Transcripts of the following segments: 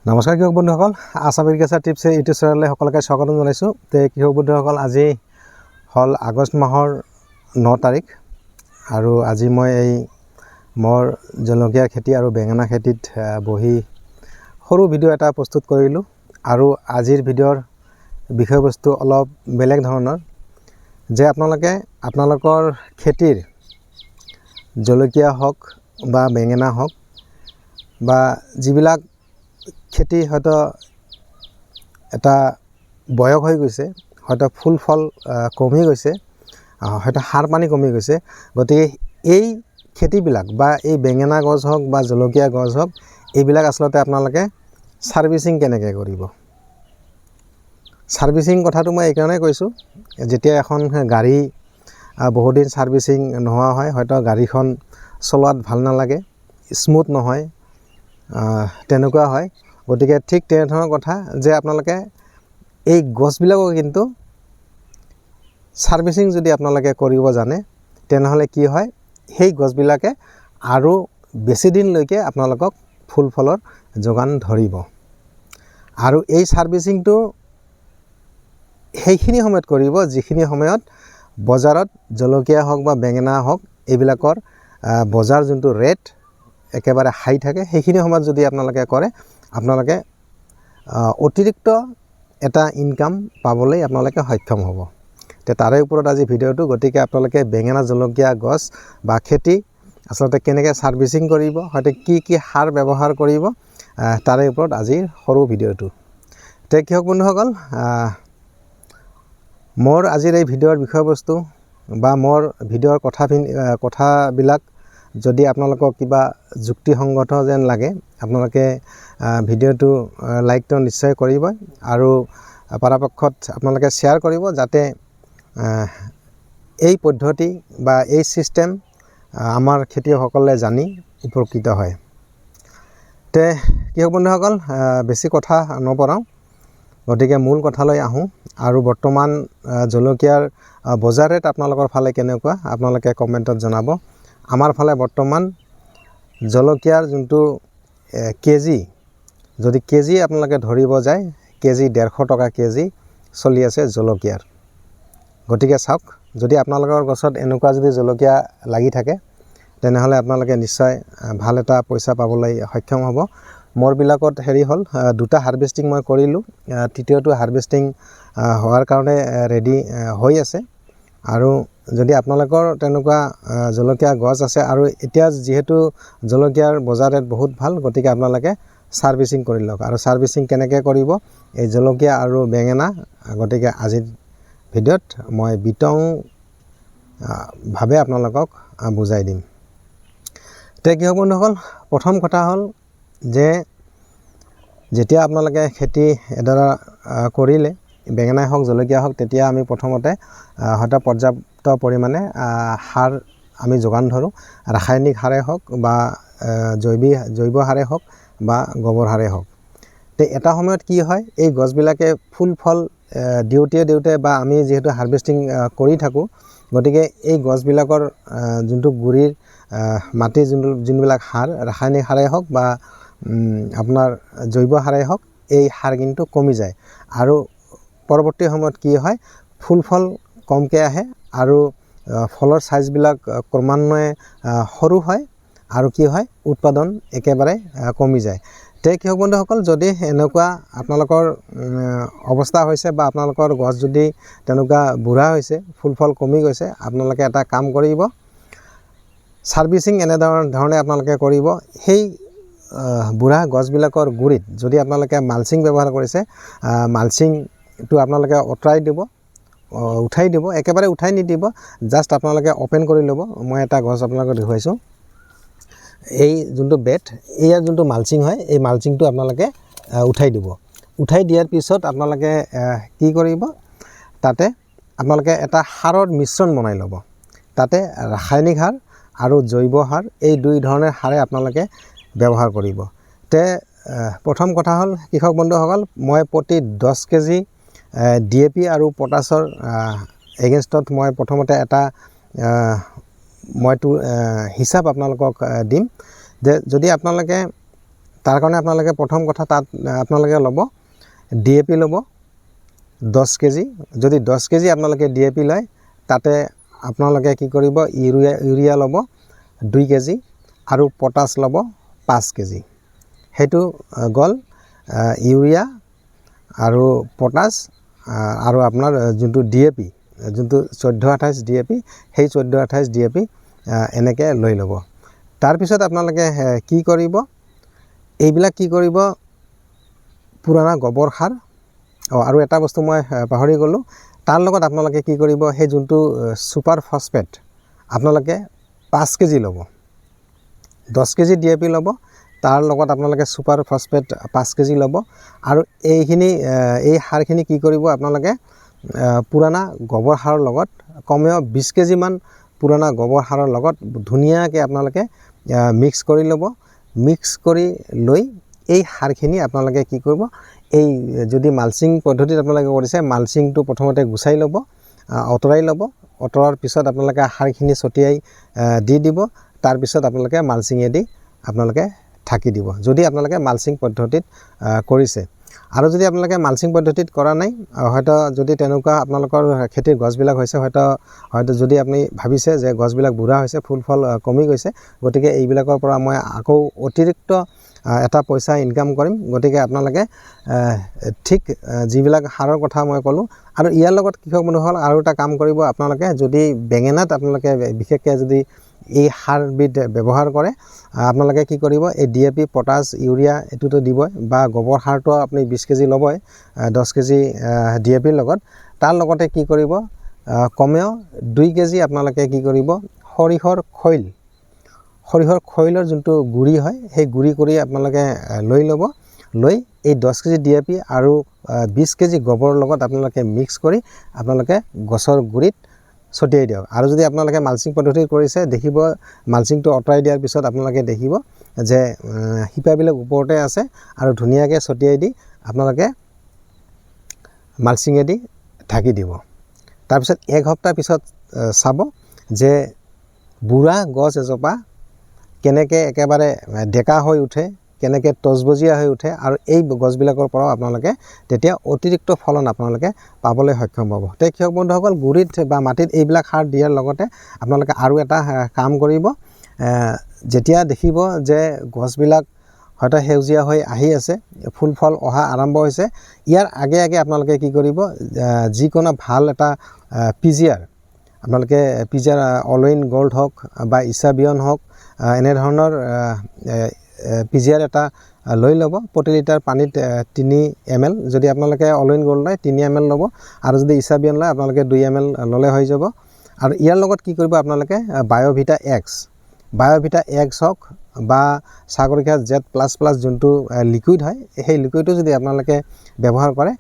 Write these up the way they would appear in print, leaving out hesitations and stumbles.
নমস্কাৰ কৃষক বন্ধুসকল, আছাম এগ্ৰিকালচাৰ টিপছ ইউটিউব চেনেললৈ সকলোকে স্বাগতম জনাইছোঁ। কৃষক বন্ধুসকল, আজি হ'ল আগষ্ট মাহৰ 9 তাৰিখ আৰু আজি মই এই মোৰ জলকীয়া খেতি আৰু বেঙেনা খেতিত বহি সৰু ভিডিঅ' এটা প্ৰস্তুত কৰিলোঁ। আৰু আজিৰ ভিডিঅ'ৰ বিষয়বস্তু অলপ বেলেগ ধৰণৰ, যে আপোনালোকৰ খেতিৰ জলকীয়া হওক বা বেঙেনা হওক বা যিবিলাক খেতি হয়তো এটা বয়স হৈ গৈছে, হয়তো ফুল ফল কমি গৈছে, হয়তো সাৰ পানী কমি গৈছে, গতিকে এই খেতিবিলাক বা এই বেঙেনা গছ হওক বা জলকীয়া গছ হওক, এইবিলাক আচলতে আপোনালোকে ছাৰ্ভিচিং কেনেকৈ কৰিব। ছাৰ্ভিচিং কথাটো মই এইকাৰণে কৈছোঁ, যেতিয়া এখন গাড়ী বহুদিন ছাৰ্ভিচিং নোহোৱা হয়, হয়তো গাড়ীখন চলোৱাত ভাল নালাগে, স্মুথ নহয়, তেনেকুৱা হয়। গতিকে ঠিক তেনেধৰণৰ কথা যে আপোনালোকে এই গছবিলাকো কিন্তু ছাৰ্ভিচিং যদি আপোনালোকে কৰিব জানে, তেনেহ'লে কি হয়, সেই গছবিলাকে আৰু বেছি দিনলৈকে আপোনালোকক ফুল ফলৰ যোগান ধৰিব। আৰু এই ছাৰ্ভিচিংটো সেইখিনি সময়ত কৰিব যিখিনি সময়ত বজাৰত জলকীয়া হওক বা বেঙেনা হওক, এইবিলাকৰ বজাৰ যোনটো ৰেট একেবাৰে হাই থাকে, সেইখিনি সময়ত যদি আপোনালোকে কৰে, আপোনালোকে অতিৰিক্ত এটা ইনকাম পাবলৈ আপোনালোকে সক্ষম হ'ব। তাৰে ওপৰত আজি ভিডিঅ'টো। গতিকে আপোনালোকে বেঙেনা জলকীয়া গছ বা খেতি আচলতে কেনেকৈ ছাৰ্ভিচিং কৰিব, হয়তো কি সাৰ ব্যৱহাৰ কৰিব, তাৰে ওপৰত আজিৰ সৰু ভিডিঅ'টো। কৃষক বন্ধুসকল, মোৰ আজিৰ এই ভিডিঅ'ৰ বিষয়বস্তু বা মোৰ ভিডিঅ'ৰ কথাবিলাক যদি আপোনালোকক কিবা যুক্তিসংগত যেন লাগে, আপোনালোকে ভিডিঅ'টো লাইকটো নিশ্চয় কৰিব আৰু পৰাপক্ষত আপোনালোকে শ্বেয়াৰ কৰিব, যাতে এই পদ্ধতি বা এই ছিষ্টেম আমাৰ খেতিয়কসকলে জানি উপকৃত হয়। কৃষক বন্ধুসকল, বেছি কথা নবঢ়াওঁ, গতিকে মূল কথালৈ আহোঁ। আৰু বৰ্তমান জলকীয়াৰ বজাৰ ৰেট আপোনালোকৰ ফালে কেনেকুৱা, আপোনালোকে কমেণ্টত জনাব। আমাৰ ফালে বৰ্তমান জলকীয়াৰ যোনটো কেজি, যদি কেজি আপোনালোকে ধৰিব যায়, কেজি 150 টকা কেজি চলি আছে জলকীয়াৰ। গতিকে চাওক, যদি আপোনালোকৰ গছত এনেকুৱা যদি জলকীয়া লাগি থাকে, তেনেহ'লে আপোনালোকে নিশ্চয় ভাল এটা পইচা পাবলৈ সক্ষম হ'ব। মোৰবিলাকত হ'ল দুটা হাৰ্ভেষ্টিং মই কৰিলোঁ, তৃতীয়টো হাৰ্ভেষ্টিং হোৱাৰ কাৰণে ৰেডি হৈ আছে। আৰু যদি আপোনালোকৰ তেনেকুৱা জলকীয়া গছ আছে, আৰু এতিয়া যিহেতু জলকীয়াৰ বজাৰ ৰেট বহুত ভাল, গতিকে আপোনালোকে ছাৰ্ভিচিং কৰি লওক। আৰু ছাৰ্ভিচিং কেনেকৈ কৰিব এই জলকীয়া আৰু বেঙেনা, গতিকে আজিৰ ভিডিঅ'ত মই বিতংভাৱে আপোনালোকক বুজাই দিম। কৃষক বন্ধুসকল, প্ৰথম কথা হ'ল যে যেতিয়া আপোনালোকে খেতি এডৰা কৰিলে, বেঙেনাই হওক জলকীয়া হওক, তেতিয়া আমি প্ৰথমতে হয়তো পৰ্যাপ্ত পৰিমাণে সাৰ আমি যোগান ধৰোঁ। ৰাসায়নিক সাৰে হওক বা জৈৱ সাৰে হওক বা গোবৰ সাৰে হওক। এটা সময়ত কি হয়, এই গছবিলাকে ফুল ফল দিওঁতে বা আমি যিহেতু হাৰ্ভেষ্টিং কৰি থাকোঁ, গতিকে এই গছবিলাকৰ যোনটো গুৰিৰ মাটিৰ যোনবিলাক সাৰ, ৰাসায়নিক সাৰেই হওক বা আপোনাৰ জৈৱ সাৰেই হওক, এই সাৰ কিন্তু কমি যায়। আৰু পৰৱৰ্তী সময়ত কি হয়, ফুল ফল কমকৈ আহে আৰু ফলৰ ছাইজবিলাক ক্ৰমান্বয়ে সৰু হয়, আৰু কি হয়, উৎপাদন একেবাৰে কমি যায়। কৃষক বন্ধুসকল, যদি এনেকুৱা আপোনালোকৰ অৱস্থা হৈছে বা আপোনালোকৰ গছ যদি তেনেকুৱা বুঢ়া হৈছে, ফুল ফল কমি গৈছে, আপোনালোকে এটা কাম কৰিব, ছাৰ্ভিচিং এনেধৰণে আপোনালোকে কৰিব। সেই বুঢ়া গছবিলাকৰ গুৰিত যদি আপোনালোকে মালচিং ব্যৱহাৰ কৰিছে, মালচিংটো আপোনালোকে উঠাই দিব, একেবাৰে উঠাই নিদিব, জাষ্ট আপোনালোকে অ'পেন কৰি ল'ব। মই এটা গছ আপোনালোকক দেখুৱাইছোঁ, এই যোনটো বেড, এয়া যোনটো মালচিং হয়, এই মালচিংটো আপোনালোকে উঠাই দিব। উঠাই দিয়াৰ পিছত আপোনালোকে কি কৰিব, তাতে আপোনালোকে এটা সাৰৰ মিশ্ৰণ বনাই ল'ব। তাতে ৰাসায়নিক সাৰ আৰু জৈৱ সাৰ, এই দুই ধৰণৰ সাৰে আপোনালোকে ব্যৱহাৰ কৰিব। প্ৰথম কথা হ'ল কৃষক বন্ধুসকল, মই প্ৰতি 10 কেজি DAP আৰু পটাছৰ এগেইনষ্টত মই প্ৰথমতে এটা হিচাপ আপোনালোকক দিম, যে যদি আপোনালোকে তাৰ কাৰণে আপোনালোকে প্ৰথম কথা তাত আপোনালোকে ল'ব DAP ল'ব 10 কেজি। যদি 10 কেজি আপোনালোকে DAP লয় তাতে আপোনালোকে কি কৰিব ইউৰিয়া ল'ব 2 কেজি আৰু পটাছ ল'ব 5 কেজি। সেইটো গ'ল ইউৰিয়া আৰু পটাছ আৰু আপোনাৰ যোনটো DAP, যোনটো 1428 DAP, সেই 1428 DAP এনেকৈ লৈ ল'ব। তাৰপিছত আপোনালোকে কি কৰিব, এইবিলাক কি কৰিব, পুৰণা গোবৰ সাৰ আৰু এটা বস্তু মই পাহৰি গ'লোঁ, তাৰ লগত আপোনালোকে কি কৰিব, সেই যোনটো ছুপাৰ ফছফেট আপোনালোকে 5 কেজি ল'ব। 10 কেজি DAP ল'ব, তাৰ লগত আপোনালোকে ছুপাৰ ফছফেট 5 কেজি ল'ব আৰু এই সাৰখিনি কি কৰিব আপোনালোকে পুৰণা গোবৰ সাৰৰ লগত কমেও 20 কেজিমান পুৰণা গোবৰ সাৰৰ লগত ধুনীয়াকৈ আপোনালোকে মিক্স কৰি ল'ব। মিক্স কৰি লৈ এই সাৰখিনি আপোনালোকে কি কৰিব, এই যদি মালচিং পদ্ধতিত আপোনালোকে কৰিছে, মালচিংটো প্ৰথমতে গুচাই ল'ব, আঁতৰাই ল'ব। আঁতৰোৱাৰ পিছত আপোনালোকে সাৰখিনি ছটিয়াই দি দিব। তাৰপিছত আপোনালোকে মালচিঙেদি আপোনালোকে ঢাকি দিব, যদি আপোনালোকে মালচিং পদ্ধতিত কৰিছে। আৰু যদি আপোনালোকে মালচিং পদ্ধতিত কৰা নাই, হয়তো যদি তেনেকুৱা আপোনালোকৰ খেতিৰ গছবিলাক হৈছে, হয়তো যদি আপুনি ভাবিছে যে গছবিলাক বুঢ়া হৈছে, ফুল ফল কমি গৈছে, গতিকে এইবিলাকৰ পৰা মই আকৌ অতিৰিক্ত এটা পইচা ইনকাম কৰিম। গতিকে আপোনালোকে ঠিক যিবিলাক সাৰৰ কথা মই ক'লোঁ, আৰু ইয়াৰ লগত কৃষক বন্ধুসকল আৰু এটা কাম কৰিব, আপোনালোকে যদি বেঙেনাত আপোনালোকে বিশেষকৈ যদি এই সাৰবিধ ব্যৱহাৰ কৰে, আপোনালোকে কি কৰিব, এই DAP, পটাছ, ইউৰিয়া এইটোতো দিবই, বা গোবৰ সাৰটো আপুনি 20 কেজি ল'বই 10 কেজি DAP লগত। তাৰ লগতে কি কৰিব, কমেও 2 কেজি আপোনালোকে কি কৰিব, সৰিয়হৰ খৈলৰ যোনটো গুড়ি হয়, সেই গুড়ি কৰি আপোনালোকে লৈ ল'ব। লৈ এই 10 কেজি DAP আৰু 20 কেজি গোবৰৰ লগত আপোনালোকে মিক্স কৰি আপোনালোকে গছৰ গুড়িত ছটিয়াই দিয়ক। আৰু যদি আপোনালোকে মালচিং পদ্ধতি কৰিছে, দেখিব মালচিংটো আঁতৰাই দিয়াৰ পিছত আপোনালোকে দেখিব যে শিপাবিলাক ওপৰতে আছে, আৰু ধুনীয়াকৈ ছটিয়াই দি আপোনালোকে মালচিঙেদি ঢাকি দিব। তাৰপিছত 1 সপ্তাহ পিছত চাব যে বুঢ়া গছ এজোপা কেনেকৈ একেবাৰে ডেকা হৈ উঠে, কেনেকৈ তজবজীয়া হৈ উঠে, আৰু এই গছবিলাকৰ পৰাও আপোনালোকে তেতিয়া অতিৰিক্ত ফলন আপোনালোকে পাবলৈ সক্ষম হ'ব। তে কৃষক বন্ধুসকল, গুড়িত বা মাটিত এইবিলাক সাৰ দিয়াৰ লগতে আপোনালোকে আৰু এটা কাম কৰিব, যেতিয়া দেখিব যে গছবিলাক হয়তো সেউজীয়া হৈ আহি আছে, ফুল ফল অহা আৰম্ভ হৈছে, ইয়াৰ আগে আগে আপোনালোকে কি কৰিব, যিকোনো ভাল এটা PGR, আপোনালোকে PGR অল-ইন গোল্ড হওক বা ইছাবিয়ন হওক, এনেধৰণৰ PGR এটা লৈ ল'ব। প্ৰতি লিটাৰ পানীত 3 ml, যদি আপোনালোকে অল-ইন গোল্ড লয় 3 ml ল'ব, আৰু যদি ইছাবিয়ন লয় আপোনালোকে 2 ml ল'লে হৈ যাব। আৰু ইয়াৰ লগত কি কৰিব, আপোনালোকে বায়'ভিটা X হওক বা সাগৰিকা Z++ যোনটো লিকুইড হয়, সেই লিকুইডটো যদি আপোনালোকে ব্যৱহাৰ কৰে,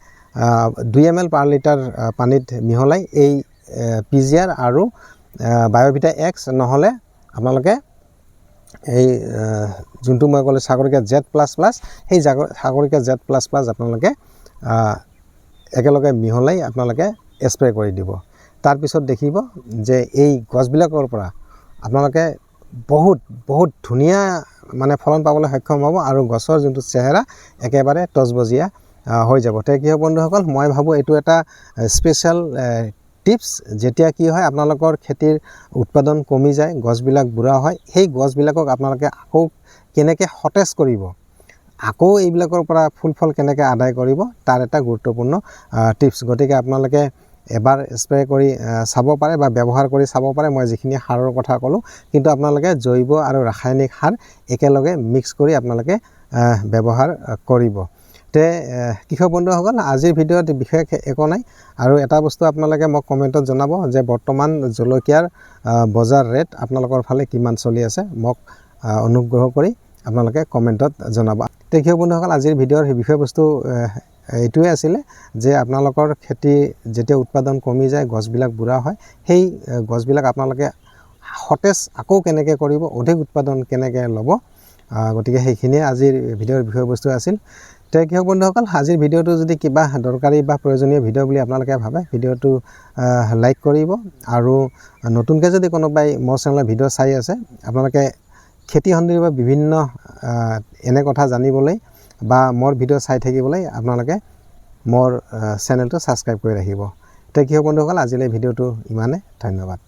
2 ml পাৰ লিটাৰ পানীত মিহলাই এই PGR আৰু বায়'ভিটা X, নহ'লে আপোনালোকে এই যোনটো মই ক'লোঁ সাগৰিকা Z++, সেই সাগৰিকা Z++ আপোনালোকে একেলগে মিহলাই আপোনালোকে স্প্ৰে কৰি দিব। তাৰপিছত দেখিব যে এই গছবিলাকৰ পৰা আপোনালোকে বহুত ধুনীয়া মানে ফলন পাবলৈ সক্ষম হ'ব, আৰু গছৰ যোনটো চেহেৰা একেবাৰে তজবজীয়া হৈ যাব। তে কৃষক বন্ধুসকল, মই ভাবোঁ এইটো এটা স্পেচিয়েল টিপছ। যেতিয়া কি হয়, আপোনালোকৰ খেতিৰ উৎপাদন কমি যায়, গছবিলাক বুঢ়া হয়, সেই গছবিলাকক আপোনালোকে আকৌ কেনেকৈ সতেজ কৰিব, আকৌ এইবিলাকৰ পৰা ফুল ফল কেনেকৈ আদায় কৰিব, তাৰ এটা গুৰুত্বপূৰ্ণ টিপছ। গতিকে আপোনালোকে এবাৰ স্প্ৰে কৰি চাব পাৰে বা ব্যৱহাৰ কৰি চাব পাৰে, মই যিখিনি সাৰৰ কথা ক'লোঁ। কিন্তু আপোনালোকে জৈৱ আৰু ৰাসায়নিক সাৰ একেলগে মিক্স কৰি আপোনালোকে ব্যৱহাৰ কৰিব। তে কৃষক বন্ধুসকল, আজিৰ ভিডিঅ'ত বিশেষ একো নাই, আৰু এটা বস্তু আপোনালোকে মোক কমেণ্টত জনাব যে বৰ্তমান জলকীয়াৰ বজাৰ ৰেট আপোনালোকৰ ফালে কিমান চলি আছে, মোক অনুগ্ৰহ কৰি আপোনালোকে কমেণ্টত জনাব। তে কৃষক বন্ধুসকল, আজিৰ ভিডিঅ'ৰ বিষয়বস্তু এইটোৱে আছিলে যে আপোনালোকৰ খেতি যেতিয়া উৎপাদন কমি যায়, গছবিলাক বুঢ়া হয়, সেই গছবিলাক আপোনালোকে সতেজ আকৌ কেনেকৈ কৰিব, অধিক উৎপাদন কেনেকৈ ল'ব, গতিকে সেইখিনিয়ে আজিৰ ভিডিঅ'ৰ বিষয়বস্তু আছিল। তে কৃষক বন্ধুসকল, আজিৰ ভিডিঅ'টো যদি কিবা দৰকাৰী বা প্ৰয়োজনীয় ভিডিঅ' বুলি আপোনালোকে ভাবে, ভিডিঅ'টো লাইক কৰিব, আৰু নতুনকৈ যদি কোনোবাই মোৰ চেনেলৰ ভিডিঅ' চাই আছে, আপোনালোকে খেতি সন্দৰ্ভত বিভিন্ন এনে কথা জানিবলৈ বা মোৰ ভিডিঅ' চাই থাকিবলৈ আপোনালোকে মোৰ চেনেলটো ছাবস্ক্ৰাইব কৰি ৰাখিব। তে কৃষক বন্ধুসকল আজিলৈ ভিডিঅ'টো ইমানে, ধন্যবাদ।